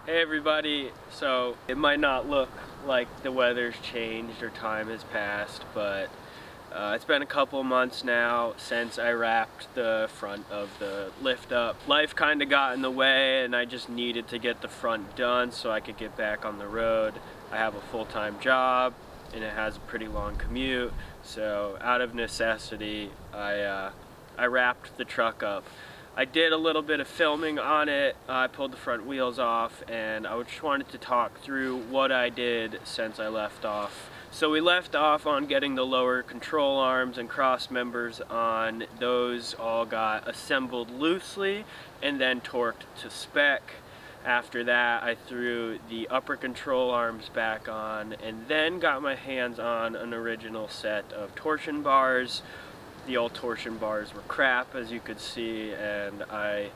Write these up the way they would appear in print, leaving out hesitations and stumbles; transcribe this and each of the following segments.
Hey everybody, so it might not look like the weather's changed or time has passed, but it's been a couple months now since I wrapped the front of the lift up. Life kind of got in the way and I just needed to get the front done so I could get back on the road. I have a full-time job and it has a pretty long commute, so out of necessity I wrapped the truck up. I did a little bit of filming on it. I pulled the front wheels off and I just wanted to talk through what I did since I left off. So we left off on getting the lower control arms and cross members on. Those all got assembled loosely and then torqued to spec. After that, I threw the upper control arms back on and then got my hands on an original set of torsion bars. The old torsion bars were crap, as you could see, and I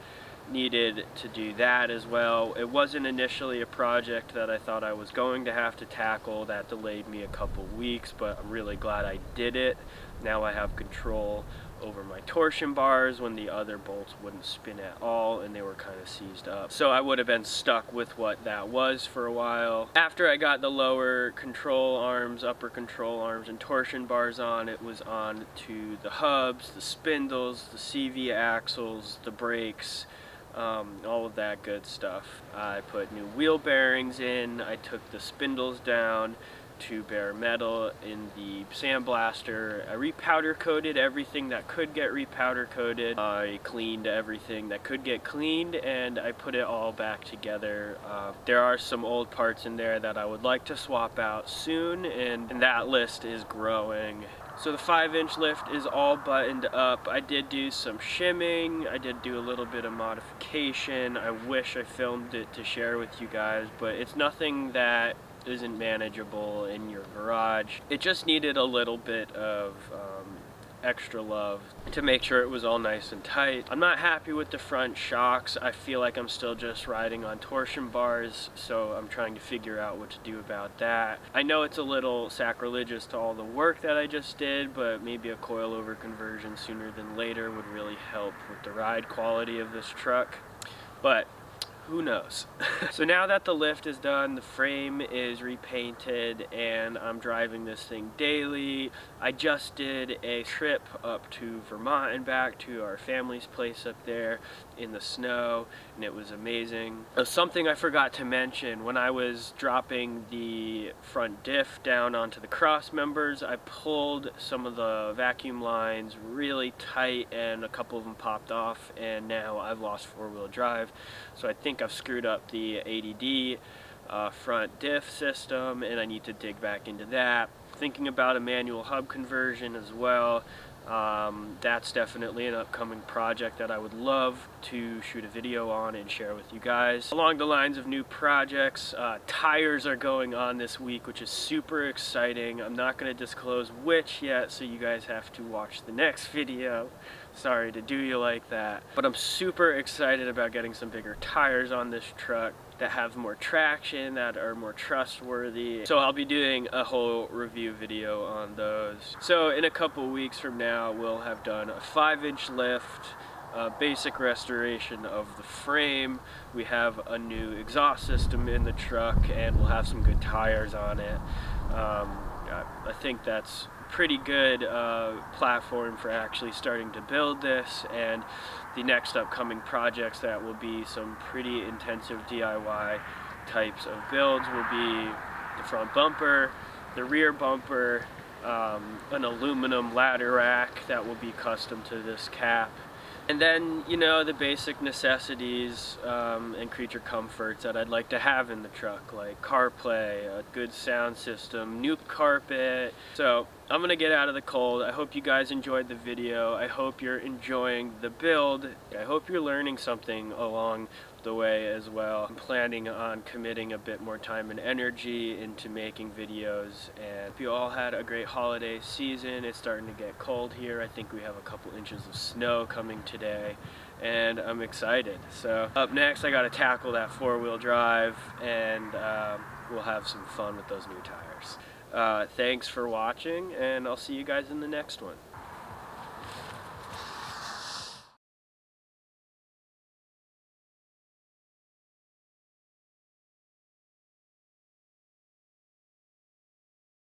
needed to do that as well. It wasn't initially a project that I thought I was going to have to tackle. That delayed me a couple weeks, but I'm really glad I did it. Now I have control over my torsion bars when the other bolts wouldn't spin at all and they were kind of seized up. So I would have been stuck with what that was for a while. After I got the lower control arms, upper control arms, and torsion bars on, it was on to the hubs, the spindles, the CV axles, the brakes, all of that good stuff. I put new wheel bearings in, I took the spindles down to bare metal in the sandblaster. I repowder coated everything that could get repowder coated. I cleaned everything that could get cleaned and I put it all back together. There are some old parts in there that I would like to swap out soon, and that list is growing. So the 5-inch lift is all buttoned up. I did do some shimming, I did do a little bit of modification. I wish I filmed it to share with you guys, but it's nothing that isn't manageable in your garage. It just needed a little bit of extra love to make sure it was all nice and tight. I'm not happy with the front shocks. I feel like I'm still just riding on torsion bars, so I'm trying to figure out what to do about that. I know it's a little sacrilegious to all the work that I just did, but maybe a coilover conversion sooner than later would really help with the ride quality of this truck. But who knows? So now that the lift is done, the frame is repainted, and I'm driving this thing daily. I just did a trip up to Vermont and back to our family's place up there in the snow, and it was amazing. Something I forgot to mention, when I was dropping the front diff down onto the cross members, I pulled some of the vacuum lines really tight and a couple of them popped off, and now I've lost four-wheel drive. So I think I've screwed up the ADD front diff system and I need to dig back into that. Thinking about a manual hub conversion as well. That's definitely an upcoming project that I would love to shoot a video on and share with you guys. Along the lines of new projects, tires are going on this week, which is super exciting. I'm not going to disclose which yet, so you guys have to watch the next video. Sorry to do you like that, but I'm super excited about getting some bigger tires on this truck that have more traction, that are more trustworthy. So I'll be doing a whole review video on those. So in a couple weeks from now, we'll have done a 5-inch lift, basic restoration of the frame. We have a new exhaust system in the truck, and we'll have some good tires on it. I think that's pretty good platform for actually starting to build this, and the next upcoming projects that will be some pretty intensive DIY types of builds will be the front bumper, the rear bumper, an aluminum ladder rack that will be custom to this cap, and then, you know, the basic necessities and creature comforts that I'd like to have in the truck, like CarPlay, a good sound system, new carpet. So I'm gonna get out of the cold. I hope you guys enjoyed the video. I hope you're enjoying the build. I hope you're learning something along the way as well. I'm planning on committing a bit more time and energy into making videos, and you all had a great holiday season. It's starting to get cold here. I think we have a couple inches of snow coming today, and I'm excited. So up next, I got to tackle that four-wheel drive, and we'll have some fun with those new tires. Thanks for watching, and I'll see you guys in the next one.